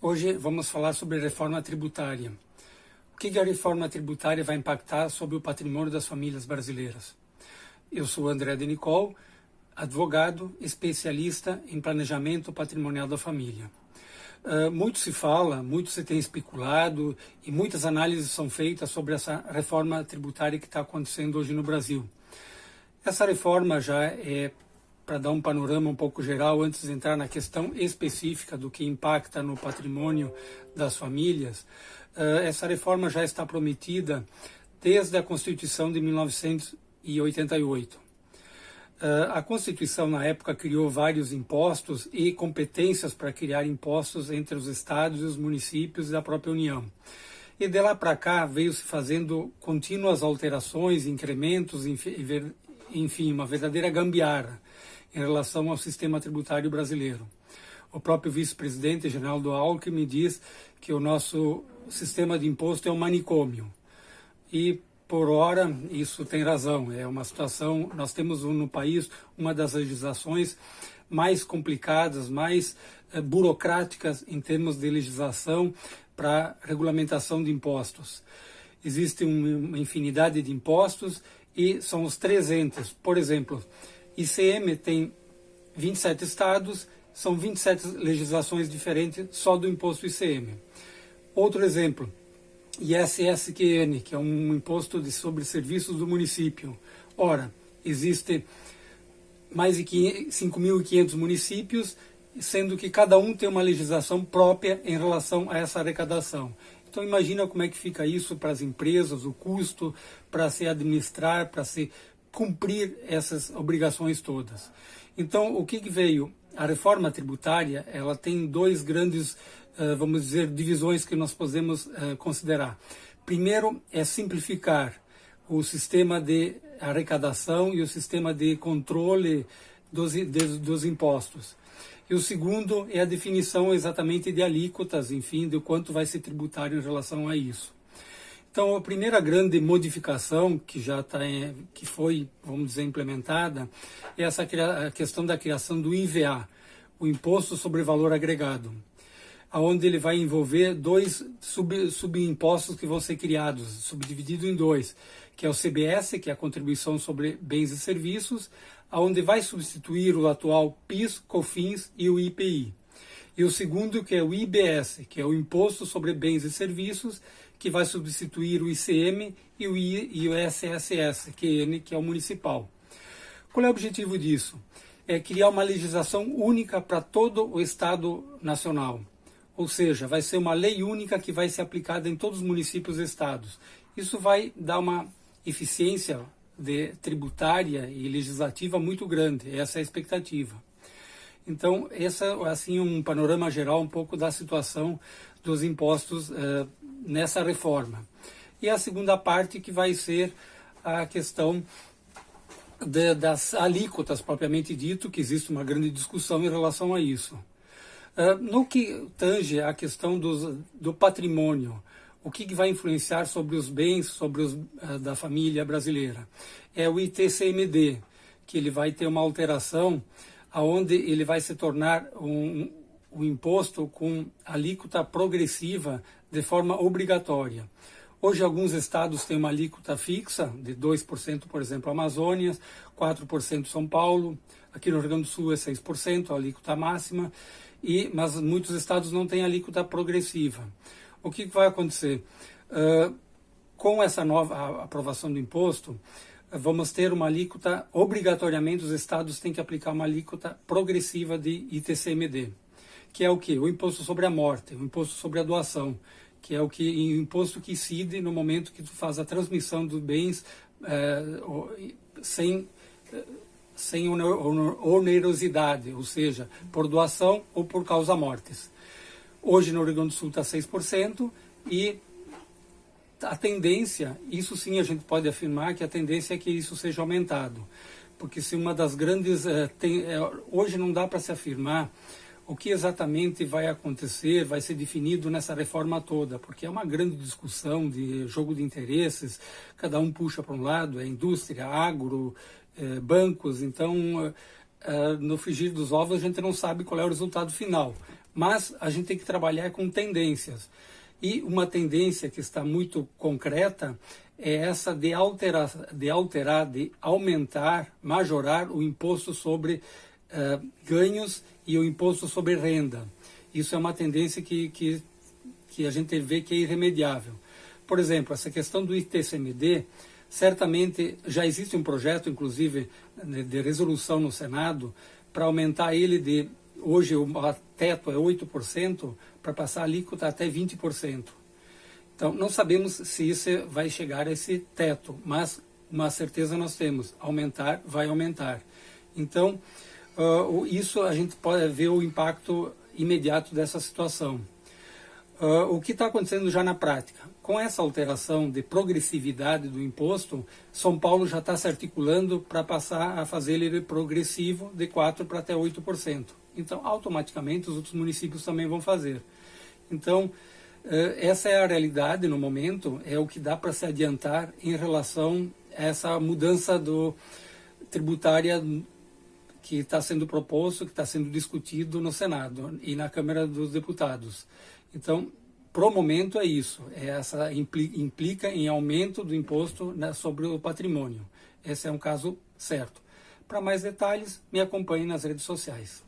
Hoje vamos falar sobre reforma tributária. O que a reforma tributária vai impactar sobre o patrimônio das famílias brasileiras? Eu sou André de Nicol, advogado, especialista em planejamento patrimonial da família. Muito se fala, muito se tem especulado e muitas análises são feitas sobre essa reforma tributária que está acontecendo hoje no Brasil. Essa reforma já é, para dar um panorama um pouco geral, antes de entrar na questão específica do que impacta no patrimônio das famílias, essa reforma já está prometida desde a Constituição de 1988. A Constituição, na época, criou vários impostos e competências para criar impostos entre os estados e os municípios da própria União. E de lá para cá veio se fazendo contínuas alterações, incrementos, enfim, uma verdadeira gambiarra em relação ao sistema tributário brasileiro. O próprio vice-presidente, Geraldo Alckmin, diz que o nosso sistema de imposto é um manicômio. E, por ora, isso tem razão. É uma situação, nós temos no país uma das legislações mais complicadas, mais burocráticas em termos de legislação para regulamentação de impostos. Existe uma infinidade de impostos e são os 300. Por exemplo, ICM tem 27 estados, são 27 legislações diferentes só do imposto ICM. Outro exemplo, ISSQN, que é um imposto sobre serviços do município. Ora, existe mais de 5.500 municípios, sendo que cada um tem uma legislação própria em relação a essa arrecadação. Então imagina como é que fica isso para as empresas, o custo para se administrar, para se cumprir essas obrigações todas. Então o que veio? A reforma tributária, ela tem dois grandes, vamos dizer, divisões que nós podemos considerar. Primeiro é simplificar o sistema de arrecadação e o sistema de controle dos impostos. E o segundo é a definição exatamente de alíquotas, enfim, de quanto vai ser tributário em relação a isso. Então, a primeira grande modificação que já que foi, vamos dizer, implementada é a questão da criação do IVA, o Imposto sobre Valor Agregado, onde ele vai envolver dois subimpostos que vão ser criados, subdividido em dois, que é o CBS, que é a Contribuição sobre Bens e Serviços, onde vai substituir o atual PIS, COFINS e o IPI. E o segundo, que é o IBS, que é o Imposto sobre Bens e Serviços, que vai substituir o ICM e o ISSS, que é o municipal. Qual é o objetivo disso? É criar uma legislação única para todo o Estado nacional. Ou seja, vai ser uma lei única que vai ser aplicada em todos os municípios e estados. Isso vai dar uma eficiência tributária e legislativa muito grande. Essa é a expectativa. Então, essa é assim, um panorama geral um pouco da situação dos impostos nessa reforma. E a segunda parte que vai ser a questão das alíquotas, propriamente dito, que existe uma grande discussão em relação a isso. No que tange a questão do patrimônio, o que vai influenciar sobre os bens da família brasileira? É o ITCMD, que ele vai ter uma alteração onde ele vai se tornar um imposto com alíquota progressiva de forma obrigatória. Hoje, alguns estados têm uma alíquota fixa de 2%, por exemplo, Amazônia, 4% São Paulo, aqui no Rio Grande do Sul é 6%, a alíquota máxima, mas muitos estados não têm alíquota progressiva. O que vai acontecer? Com essa nova aprovação do imposto, vamos ter uma alíquota, obrigatoriamente os estados têm que aplicar uma alíquota progressiva de ITCMD, que é o quê? O imposto sobre a morte, o imposto sobre a doação, que é o imposto que incide no momento que tu faz a transmissão dos bens sem onerosidade, ou seja, por doação ou por causa mortes. Hoje no Rio Grande do Sul está 6% e a tendência, isso sim a gente pode afirmar que a tendência é que isso seja aumentado, porque se uma das grandes, hoje não dá para se afirmar o que exatamente vai acontecer, vai ser definido nessa reforma toda, porque é uma grande discussão de jogo de interesses, cada um puxa para um lado, é indústria, agro, bancos, então no frigir dos ovos a gente não sabe qual é o resultado final, Mas a gente tem que trabalhar com tendências. E uma tendência que está muito concreta é essa de aumentar, majorar o imposto sobre ganhos e o imposto sobre renda. Isso é uma tendência que a gente vê que é irremediável. Por exemplo, essa questão do ITCMD, certamente já existe um projeto, inclusive, de resolução no Senado, para aumentar ele de, hoje o teto é 8%, para passar a alíquota até 20%. Então, não sabemos se isso vai chegar a esse teto, mas uma certeza nós temos, aumentar, vai aumentar. Então, isso a gente pode ver o impacto imediato dessa situação. O que está acontecendo já na prática? Com essa alteração de progressividade do imposto, São Paulo já está se articulando para passar a fazer ele progressivo de 4% para até 8%. Então, automaticamente, os outros municípios também vão fazer. Então, essa é a realidade no momento, é o que dá para se adiantar em relação a essa mudança tributária que está sendo proposto, que está sendo discutido no Senado e na Câmara dos Deputados. Então, pro momento é isso, implica em aumento do imposto sobre o patrimônio. Esse é um caso certo. Para mais detalhes, me acompanhe nas redes sociais.